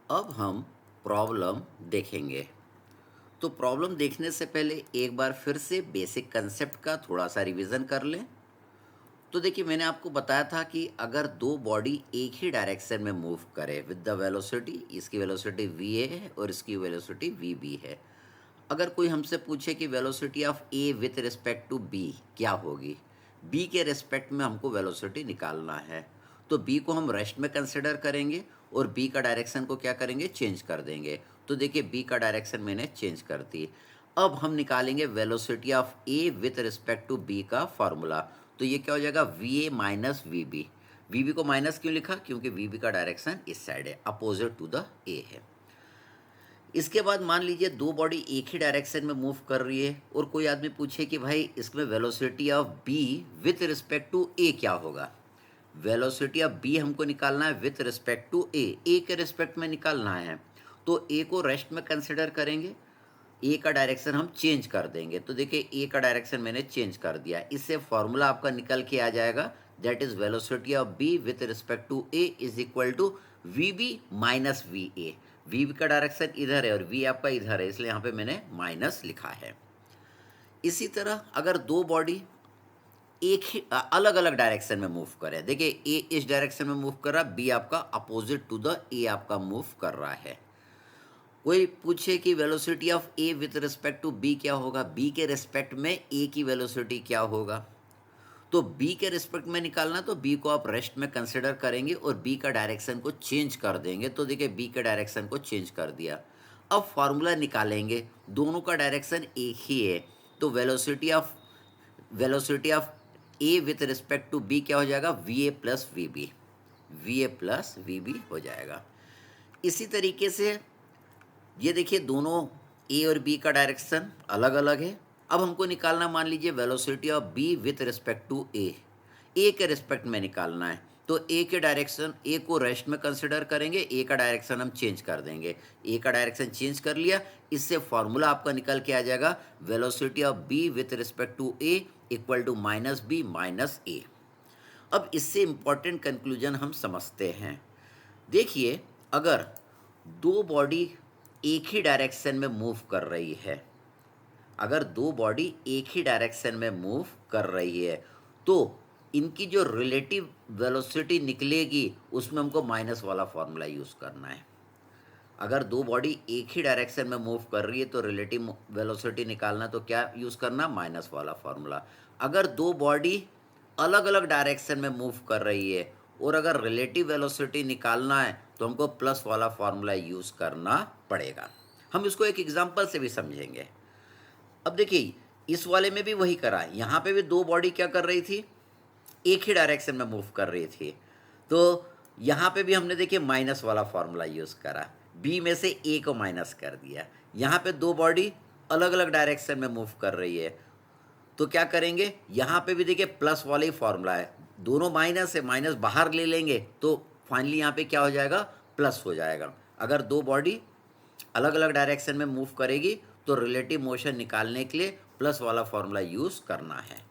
अब हम प्रॉब्लम देखेंगे। तो प्रॉब्लम देखने से पहले एक बार फिर से बेसिक कंसेप्ट का थोड़ा सा रिवीजन कर लें। तो देखिए, मैंने आपको बताया था कि अगर दो बॉडी एक ही डायरेक्शन में मूव करे विद द वेलोसिटी, इसकी वेलोसिटी वी ए है और इसकी वेलोसिटी वी बी है। अगर कोई हमसे पूछे कि velocity of A with respect to B क्या होगी, बी के रिस्पेक्ट में हमको वेलोसिटी निकालना है, तो बी को हम रेस्ट में कंसिडर करेंगे और बी का डायरेक्शन को क्या करेंगे, चेंज कर देंगे। तो देखिए, बी का डायरेक्शन मैंने चेंज कर दी। अब हम निकालेंगे velocity of A with respect to B का फॉर्मूला। तो ये क्या हो जाएगा, V A minus V B. V B को माइनस क्यों लिखा, क्योंकि वी बी का डायरेक्शन इस साइड है, अपोजिट टू द ए है। इसके बाद मान लीजिए दो बॉडी एक ही डायरेक्शन में मूव कर रही है और कोई आदमी पूछे कि भाई इसमें velocity of B with respect to A क्या होगा। वेलोसिटी ऑफ बी हमको निकालना है विथ रिस्पेक्ट टू ए के रिस्पेक्ट में निकालना है। तो ए को रेस्ट में कंसिडर करेंगे, ए का डायरेक्शन हम चेंज कर देंगे। तो देखिए, ए का डायरेक्शन मैंने चेंज कर दिया, इससे फॉर्मूला आपका निकल के आ जाएगा, that is velocity of B with respect to A is equal to V B minus V A. V B का डायरेक्शन इधर है और वी आपका इधर है, इसलिए यहाँ पे मैंने माइनस लिखा है। इसी तरह अगर दो बॉडी एक ही अलग अलग डायरेक्शन में मूव करे, देखिए ए इस डायरेक्शन में मूव कर रहा है, बी आपका अपोजिट टू द ए आपका मूव कर रहा है। कोई पूछे कि velocity of A with respect to B क्या होगा, बी के रिस्पेक्ट में ए की वेलोसिटी क्या होगा। तो बी के रिस्पेक्ट में निकालना, तो बी को आप रेस्ट में कंसिडर करेंगे और बी का डायरेक्शन को चेंज कर देंगे। तो देखिए, बी के डायरेक्शन को चेंज कर दिया। अब फार्मूला निकालेंगे, दोनों का डायरेक्शन एक ही है, तो velocity of A with respect to B क्या हो जाएगा, V A plus V B. V A plus V B हो जाएगा। इसी तरीके से ये देखिए, दोनों ए और बी का डायरेक्शन अलग अलग है। अब हमको निकालना, मान लीजिए velocity of B with respect to A के रिस्पेक्ट में निकालना है। तो ए के डायरेक्शन, ए को रेस्ट में कंसिडर करेंगे, ए का डायरेक्शन हम चेंज कर देंगे। ए का डायरेक्शन चेंज कर लिया, इससे फॉर्मूला आपका निकल के आ जाएगा, velocity of B with respect to A equal to minus B minus A. अब इससे इंपॉर्टेंट कंक्लूजन हम समझते हैं। देखिए, अगर दो बॉडी एक ही डायरेक्शन में मूव कर रही है, अगर दो बॉडी एक ही डायरेक्शन में मूव कर रही है, तो इनकी जो रिलेटिव वेलोसिटी निकलेगी उसमें हमको माइनस वाला फॉर्मूला यूज़ करना है। अगर दो बॉडी एक ही डायरेक्शन में मूव कर रही है तो रिलेटिव वेलोसिटी निकालना, तो क्या यूज़ करना, माइनस वाला फॉर्मूला। अगर दो बॉडी अलग अलग डायरेक्शन में मूव कर रही है और अगर रिलेटिव वेलोसिटी निकालना है तो हमको प्लस वाला फॉर्मूला यूज़ करना पड़ेगा। हम इसको एक एग्जांपल से भी समझेंगे। अब देखिए, इस वाले में भी वही करा है, यहाँ पे भी दो बॉडी क्या कर रही थी, एक ही डायरेक्शन में मूव कर रही थी। तो यहाँ पे भी हमने देखिए माइनस वाला फॉर्मूला यूज़ करा, बी में से ए को माइनस कर दिया। यहाँ पे दो बॉडी अलग अलग डायरेक्शन में मूव कर रही है, तो क्या करेंगे, यहाँ पे भी देखिए प्लस वाला ही फॉर्मूला है, दोनों माइनस है, माइनस बाहर ले लेंगे तो फाइनली यहाँ पे क्या हो जाएगा, प्लस हो जाएगा। अगर दो बॉडी अलग अलग डायरेक्शन में मूव करेगी तो रिलेटिव मोशन निकालने के लिए प्लस वाला फॉर्मूला यूज़ करना है।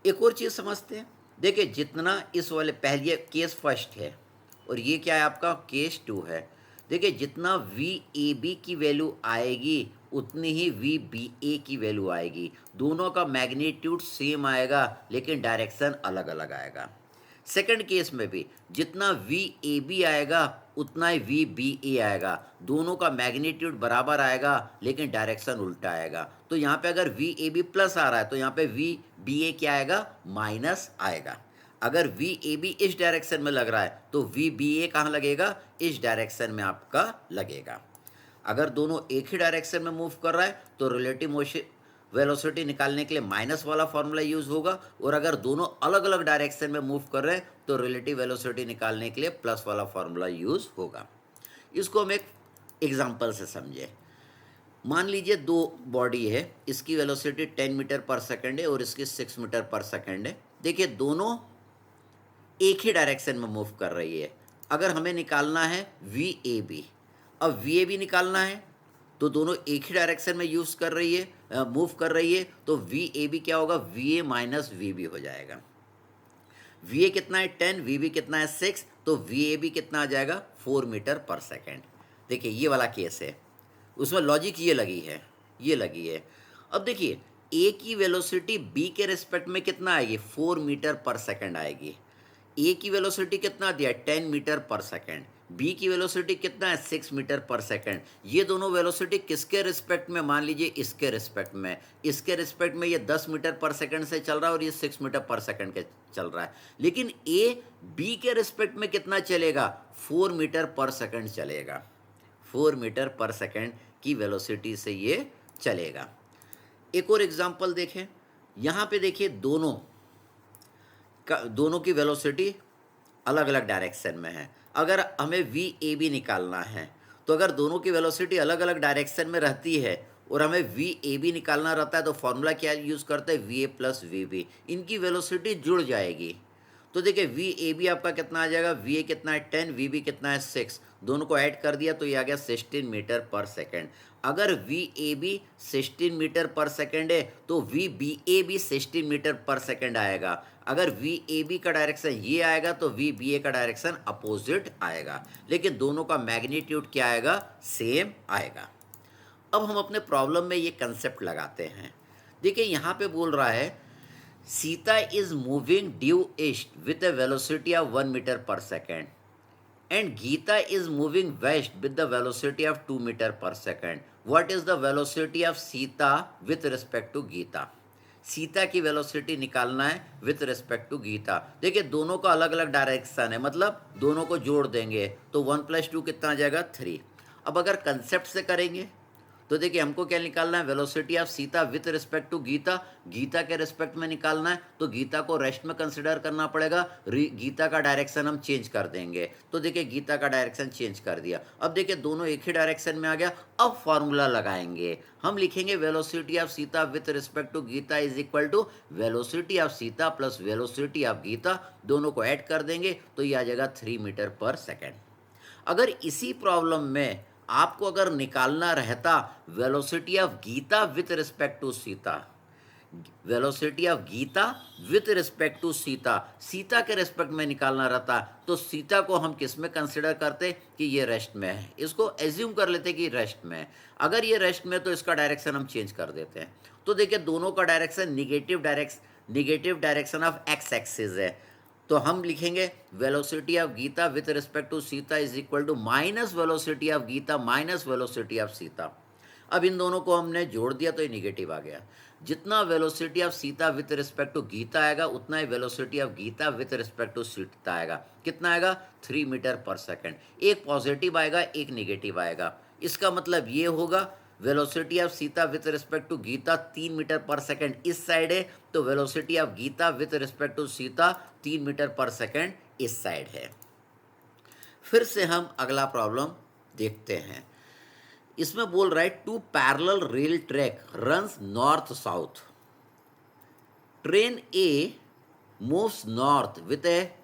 एक और चीज़ समझते हैं, देखिए जितना इस वाले पहले केस फर्स्ट है और ये क्या है आपका केस टू है। देखिए, जितना वी ए बी की वैल्यू आएगी उतनी ही वी बी ए की वैल्यू आएगी। दोनों का मैग्नीट्यूड सेम आएगा लेकिन डायरेक्शन अलग अलग आएगा। सेकंड केस में भी जितना वी ए बी आएगा उतना ही वी बी ए आएगा, दोनों का मैग्नीट्यूड बराबर आएगा लेकिन डायरेक्शन उल्टा आएगा। तो यहाँ पे अगर वी ए बी प्लस आ रहा है तो यहाँ पे वी बी ए क्या आएगा, माइनस आएगा। अगर वी ए बी इस डायरेक्शन में लग रहा है तो वी बी ए कहाँ लगेगा, इस डायरेक्शन में आपका लगेगा। अगर दोनों एक ही डायरेक्शन में मूव कर रहा है तो रिलेटिव मोशन वेलोसिटी निकालने के लिए माइनस वाला फॉर्मूला यूज़ होगा, और अगर दोनों अलग अलग डायरेक्शन में मूव कर रहे हैं तो रिलेटिव वेलोसिटी निकालने के लिए प्लस वाला फॉर्मूला यूज़ होगा। इसको हम एक एग्जांपल से समझे। मान लीजिए दो बॉडी है, इसकी वेलोसिटी 10 मीटर पर सेकंड है और इसकी 6 मीटर पर सेकंड है। देखिए, दोनों एक ही डायरेक्शन में मूव कर रही है। अगर हमें निकालना है वी ए बी, अब वी ए बी निकालना है तो दोनों एक ही डायरेक्शन में यूज़ कर रही है, मूव कर रही है, तो वी ए बी क्या होगा, V A minus V B हो जाएगा। वी ए कितना है 10, वी बी कितना है 6, तो वी ए बी कितना आ जाएगा 4 मीटर पर सेकेंड। देखिए ये वाला केस है, उसमें लॉजिक ये लगी है, ये लगी है। अब देखिए ए की वेलोसिटी बी के रिस्पेक्ट में कितना आएगी, 4 मीटर पर सेकंड आएगी। ए की वेलोसिटी कितना दिया है, 10 मीटर पर सेकंड। बी की वेलोसिटी कितना है, 6 मीटर पर सेकंड। ये दोनों वेलोसिटी किसके रिस्पेक्ट में, मान लीजिए इसके रिस्पेक्ट में, इसके रिस्पेक्ट में ये 10 मीटर पर सेकंड से चल रहा है और ये 6 मीटर पर सेकंड के चल रहा है। लेकिन ए बी के रिस्पेक्ट में कितना चलेगा, 4 मीटर पर सेकंड चलेगा। 4 मीटर पर सेकंड की वेलोसिटी से ये चलेगा। एक और एग्जांपल देखें, यहाँ पे देखिए दोनों की वेलोसिटी अलग अलग डायरेक्शन में है। अगर हमें वी ए बी निकालना है, तो अगर दोनों की वेलोसिटी अलग अलग डायरेक्शन में रहती है और हमें वी ए बी निकालना रहता है, तो फॉर्मूला क्या यूज़ करते हैं, V A plus V B. इनकी वेलोसिटी जुड़ जाएगी। तो देखिए वी ए बी आपका कितना आ जाएगा, वी ए कितना है 10, वी बी कितना है 6, दोनों को ऐड कर दिया तो ये आ गया 16 मीटर पर सेकेंड। अगर V A B 16 metre per second है तो वी बी ए भी 16 मीटर पर सेकेंड आएगा। अगर वी ए बी का डायरेक्शन ये आएगा तो वी बी ए का डायरेक्शन अपोजिट आएगा, लेकिन दोनों का मैग्नीट्यूड क्या आएगा, सेम आएगा। अब हम अपने प्रॉब्लम में ये कंसेप्ट लगाते हैं। देखिए यहाँ पे बोल रहा है Sita is moving due east with a velocity of 1 metre per second and Geeta is moving west with the velocity of 2 meter per second. What is the velocity of Sita with respect to Geeta? Sita की velocity निकालना है with respect to Gita. देखिए दोनों का अलग अलग direction है, मतलब दोनों को जोड़ देंगे तो 1 + 2 कितना आ जाएगा, 3। अब अगर कंसेप्ट से करेंगे तो देखिए हमको क्या निकालना है, velocity of Sita with respect to Geeta, Geeta के रिस्पेक्ट में निकालना है। तो गीता को रेस्ट में कंसिडर करना पड़ेगा, गीता का डायरेक्शन हम चेंज कर देंगे। तो देखिए गीता का डायरेक्शन चेंज कर दिया। अब देखिए दोनों एक ही डायरेक्शन में आ गया। अब फॉर्मूला लगाएंगे, हम लिखेंगे velocity of Sita with respect to Geeta is equal to velocity of Sita plus velocity of Geeta, दोनों को ऐड कर देंगे तो ये आ जाएगा 3 मीटर पर सेकेंड। अगर इसी प्रॉब्लम में आपको अगर निकालना रहता velocity of Gita with respect to Sita, velocity of Gita with respect to Sita, Sita के रिस्पेक्ट में निकालना रहता, तो सीता को हम किस में कंसिडर करते कि ये रेस्ट में है, इसको एज्यूम कर लेते कि रेस्ट में है। अगर ये रेस्ट में तो इसका डायरेक्शन हम चेंज कर देते हैं। तो देखिए दोनों का direction negative direction of X axis है, तो हम लिखेंगे velocity of Gita with respect to Sita is equal to minus velocity of Geeta minus velocity of Sita. अब इन दोनों को हमने जोड़ दिया तो ये निगेटिव आ गया। जितना velocity of Sita with respect to Gita आएगा उतना ही velocity of Gita with respect to Sita आएगा। कितना आएगा, 3 मीटर पर सेकेंड। एक पॉजिटिव आएगा, एक निगेटिव आएगा। इसका मतलब ये होगा velocity of Sita with respect to Geeta 3 metre per second इस साइड है, तो velocity of Gita with respect to Sita 3 metre per second इस साइड है। फिर से हम अगला प्रॉब्लम देखते हैं। इसमें बोल रहा है 2 parallel rail track runs north south. Train A moves north with a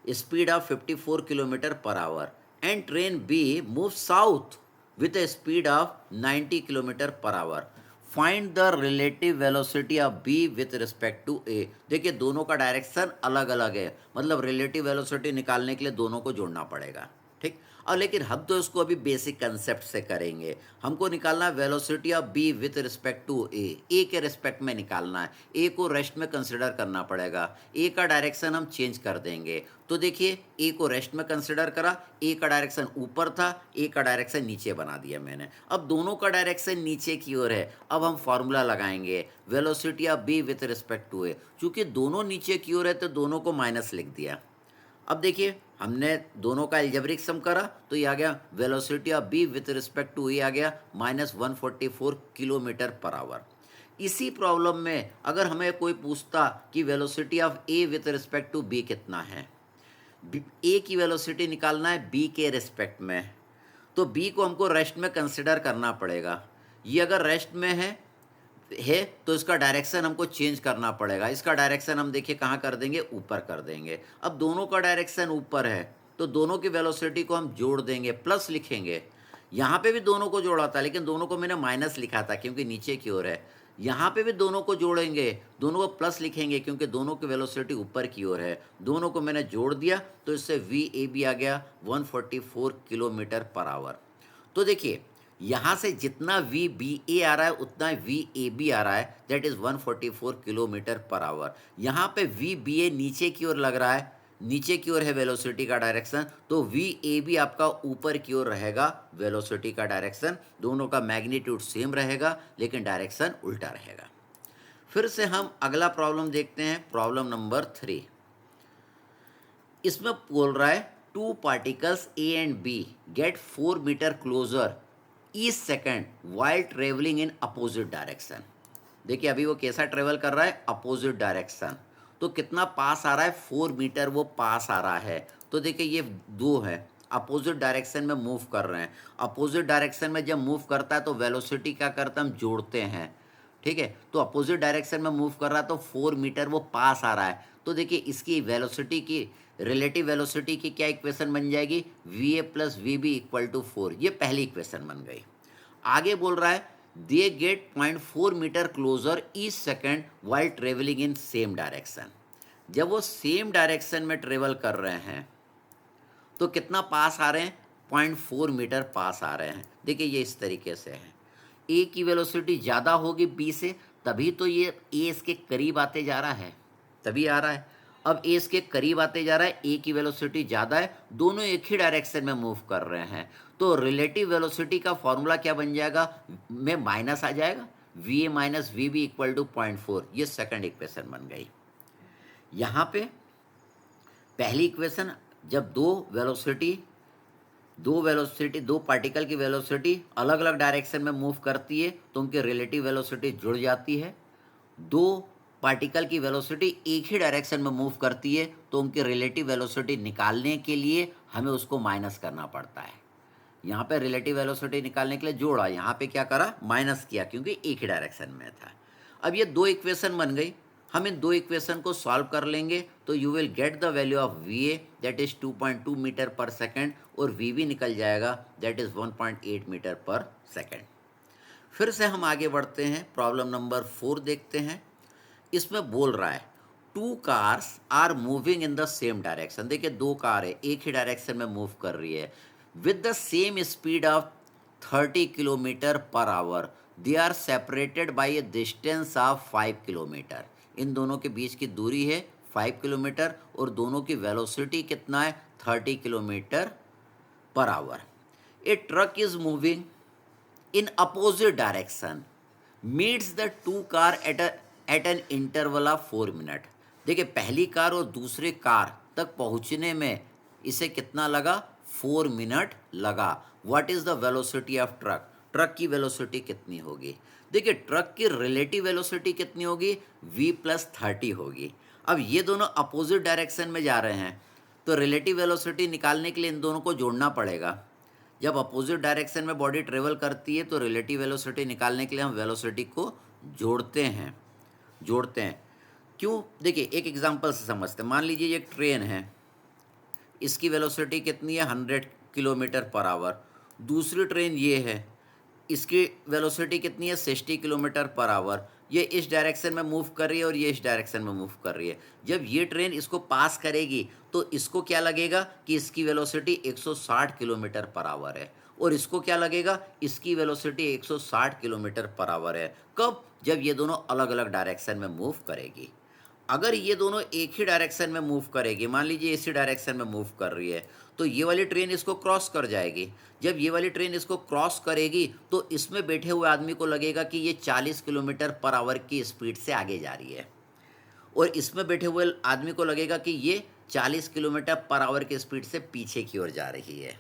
speed of 54 kilometre per hour and train B moves south with a speed of 90 kilometre per hour. Find the relative velocity of B with respect to A. देखिए दोनों का direction अलग अलग है, मतलब relative velocity निकालने के लिए दोनों को जोड़ना पड़ेगा, ठीक। और लेकिन हम तो इसको अभी बेसिक कंसेप्ट से करेंगे। हमको निकालना है velocity of B with respect to A के रिस्पेक्ट में निकालना है। ए को रेस्ट में कंसिडर करना पड़ेगा, ए का डायरेक्शन हम चेंज कर देंगे। तो देखिए ए को रेस्ट में कंसिडर करा, ए का डायरेक्शन ऊपर था, ए का डायरेक्शन नीचे बना दिया मैंने। अब दोनों का डायरेक्शन नीचे की ओर है। अब हम फॉर्मूला लगाएंगे velocity of B with respect to A. चूँकि दोनों नीचे की ओर है तो दोनों को माइनस लिख दिया। अब देखिए हमने दोनों का एल्जेब्रिक सम करा तो ये आ गया velocity of B with respect to A आ गया -144 किलोमीटर पर आवर। इसी प्रॉब्लम में अगर हमें कोई पूछता कि velocity of A with respect to B कितना है, ए की वेलोसिटी निकालना है बी के रिस्पेक्ट में, तो बी को हमको रेस्ट में कंसिडर करना पड़ेगा। ये अगर रेस्ट में है तो इसका डायरेक्शन हमको चेंज करना पड़ेगा। इसका डायरेक्शन हम देखिए कहाँ कर देंगे, ऊपर कर देंगे। अब दोनों का डायरेक्शन ऊपर है तो दोनों की वेलोसिटी को हम जोड़ देंगे, प्लस लिखेंगे। यहाँ पे भी दोनों को जोड़ा था लेकिन दोनों को मैंने माइनस लिखा था क्योंकि नीचे की ओर है। यहाँ पे भी दोनों को जोड़ेंगे, दोनों को प्लस लिखेंगे क्योंकि दोनों की वेलोसिटी ऊपर की ओर है। दोनों को मैंने जोड़ दिया तो इससे वी ए बी आ गया 144 किलोमीटर पर आवर। तो देखिए यहाँ से जितना वी बी ए आ रहा है उतना वी ए बी आ रहा है, that is 144 kilometre per our. यहाँ पे वी बी ए नीचे की ओर लग रहा है, नीचे की ओर है वेलोसिटी का डायरेक्शन, तो वी ए बी आपका ऊपर की ओर रहेगा वेलोसिटी का डायरेक्शन। दोनों का मैग्नीट्यूड सेम रहेगा लेकिन डायरेक्शन उल्टा रहेगा। फिर से हम अगला प्रॉब्लम देखते हैं, प्रॉब्लम नंबर 3। इसमें बोल रहा है two particles A and B get 4 metre closer each second while travelling in opposite direction. देखिए अभी वो कैसा ट्रेवल कर रहा है, अपोजिट डायरेक्शन। तो कितना पास आ रहा है, 4 मीटर वो पास आ रहा है। तो देखिए ये दो है, अपोजिट डायरेक्शन में मूव कर रहे हैं। अपोजिट डायरेक्शन में जब मूव करता है तो वेलोसिटी क्या करता है, हम जोड़ते हैं, ठीक है। तो अपोजिट डायरेक्शन में मूव कर रहा है तो 4 मीटर वो पास आ रहा है। तो देखिए इसकी वेलोसिटी की, रिलेटिव वेलोसिटी की क्या इक्वेशन बन जाएगी, V A plus V B equal to 4। ये पहली इक्वेशन बन गई। आगे बोल रहा है they get 0.4 metre closer each second while travelling in same direction. जब वो सेम डायरेक्शन में ट्रेवल कर रहे हैं तो कितना पास आ रहे हैं, 0.4 मीटर पास आ रहे हैं। देखिए ये इस तरीके से है, ए की वेलोसिटी ज़्यादा होगी बी से, तभी तो ये ए इसके करीब आते जा रहा है, तभी आ रहा है। अब ए इसके करीब आते जा रहा है, ए की वेलोसिटी ज़्यादा है, दोनों एक ही डायरेक्शन में मूव कर रहे हैं। तो रिलेटिव वेलोसिटी का फॉर्मूला क्या बन जाएगा, में माइनस आ जाएगा, V A minus V B equal to 0.4। ये सेकंड इक्वेशन बन गई। यहाँ पे पहली इक्वेशन, जब दो पार्टिकल की वेलोसिटी अलग अलग डायरेक्शन में मूव करती है तो उनकी रिलेटिव वेलोसिटी जुड़ जाती है। दो पार्टिकल की वेलोसिटी एक ही डायरेक्शन में मूव करती है तो उनकी रिलेटिव वेलोसिटी निकालने के लिए हमें उसको माइनस करना पड़ता है। यहाँ पे रिलेटिव वेलोसिटी निकालने के लिए जोड़ा, यहाँ पे क्या करा, माइनस किया, क्योंकि एक ही डायरेक्शन में था। अब ये दो इक्वेशन बन गई। हम इन दो इक्वेशन को सॉल्व कर लेंगे तो you will get the value of V A, that is 2.2 metre per second, और वी बी निकल जाएगा, that is 1.8 metre per second. फिर से हम आगे बढ़ते हैं, प्रॉब्लम नंबर 4 देखते हैं। इसमें बोल रहा है two cars are moving in the same direction. देखिए दो कार है, एक ही डायरेक्शन में मूव कर रही है with the same speed of 30 kilometre per hour. They are separated by a distance of 5 kilometre. इन दोनों के बीच की दूरी है 5 किलोमीटर और दोनों की वेलोसिटी कितना है, 30 kilometre per our. A truck is moving in opposite direction meets the two car at an interval of 4 minute. देखिए पहली कार और दूसरे कार तक पहुंचने में इसे कितना लगा, 4 मिनट लगा। What is the velocity of truck, truck की वेलोसिटी कितनी होगी। देखिए ट्रक की रिलेटिव वेलोसिटी कितनी होगी, v प्लस 30 होगी। अब ये दोनों अपोजिट डायरेक्शन में जा रहे हैं तो रिलेटिव वेलोसिटी निकालने के लिए इन दोनों को जोड़ना पड़ेगा। जब अपोजिट डायरेक्शन में बॉडी ट्रेवल करती है तो रिलेटिव वेलोसिटी निकालने के लिए हम वेलोसिटी को जोड़ते हैं। क्यों, देखिए एक एग्जांपल से समझते हैं। मान लीजिए ये एक ट्रेन है, इसकी वेलोसिटी कितनी है, 100 किलोमीटर पर आवर। दूसरी ट्रेन ये है, इसकी वेलोसिटी कितनी है, 60 किलोमीटर पर आवर। ये इस डायरेक्शन में मूव कर रही है और ये इस डायरेक्शन में मूव कर रही है। जब ये ट्रेन इसको पास करेगी तो इसको क्या लगेगा कि इसकी वेलोसिटी 160 किलोमीटर पर आवर है, और इसको क्या लगेगा, इसकी वेलोसिटी 160 किलोमीटर पर आवर है। कब, जब ये दोनों अलग अलग डायरेक्शन में मूव करेगी। अगर ये दोनों एक ही डायरेक्शन में मूव करेगी, मान लीजिए इसी डायरेक्शन में मूव कर रही है, तो ये वाली ट्रेन इसको क्रॉस कर जाएगी। जब ये वाली ट्रेन इसको क्रॉस करेगी तो इसमें बैठे हुए आदमी को लगेगा कि ये 40 किलोमीटर पर आवर की स्पीड से आगे जा रही है, और इसमें बैठे हुए आदमी को लगेगा कि ये 40 किलोमीटर पर आवर की स्पीड से पीछे की ओर जा रही है।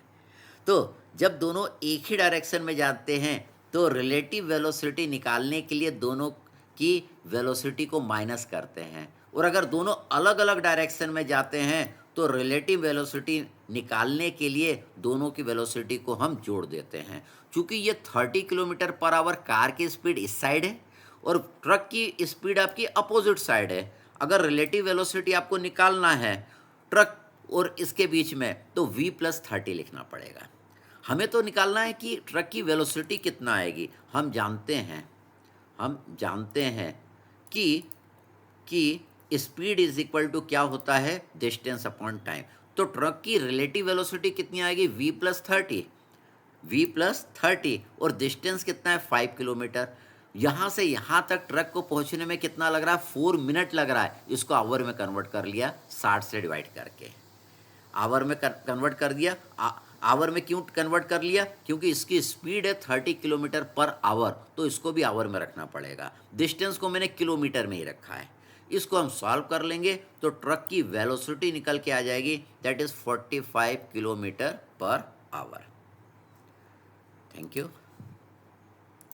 तो जब दोनों एक ही डायरेक्शन में जाते हैं तो रिलेटिव वेलोसिटी निकालने के लिए दोनों की वेलोसिटी को माइनस करते हैं, और अगर दोनों अलग अलग डायरेक्शन में जाते हैं तो रिलेटिव वेलोसिटी निकालने के लिए दोनों की वेलोसिटी को हम जोड़ देते हैं। चूँकि ये 30 किलोमीटर पर आवर कार की स्पीड इस साइड है और ट्रक की स्पीड आपकी अपोजिट साइड है। अगर रिलेटिव वेलोसिटी आपको निकालना है ट्रक और इसके बीच में तो v प्लस 30 लिखना पड़ेगा। हमें तो निकालना है कि ट्रक की वेलोसिटी कितना आएगी। हम जानते हैं कि स्पीड इज इक्वल टू क्या होता है, डिस्टेंस अपॉन टाइम। तो ट्रक की रिलेटिव वेलोसिटी कितनी आएगी, v प्लस 30। v प्लस 30 और डिस्टेंस कितना है 5 किलोमीटर। यहाँ से यहाँ तक ट्रक को पहुँचने में कितना लग रहा है 4 मिनट लग रहा है, इसको आवर में कन्वर्ट कर लिया 60 से डिवाइड करके, आवर में कन्वर्ट कर दिया। आवर में क्यों कन्वर्ट कर लिया, क्योंकि इसकी स्पीड है 30 किलोमीटर पर आवर, तो इसको भी आवर में रखना पड़ेगा। डिस्टेंस को मैंने किलोमीटर में ही रखा है। इसको हम सॉल्व कर लेंगे तो ट्रक की वेलोसिटी निकल के आ जाएगी, that is 45 kilometre per our. Thank you.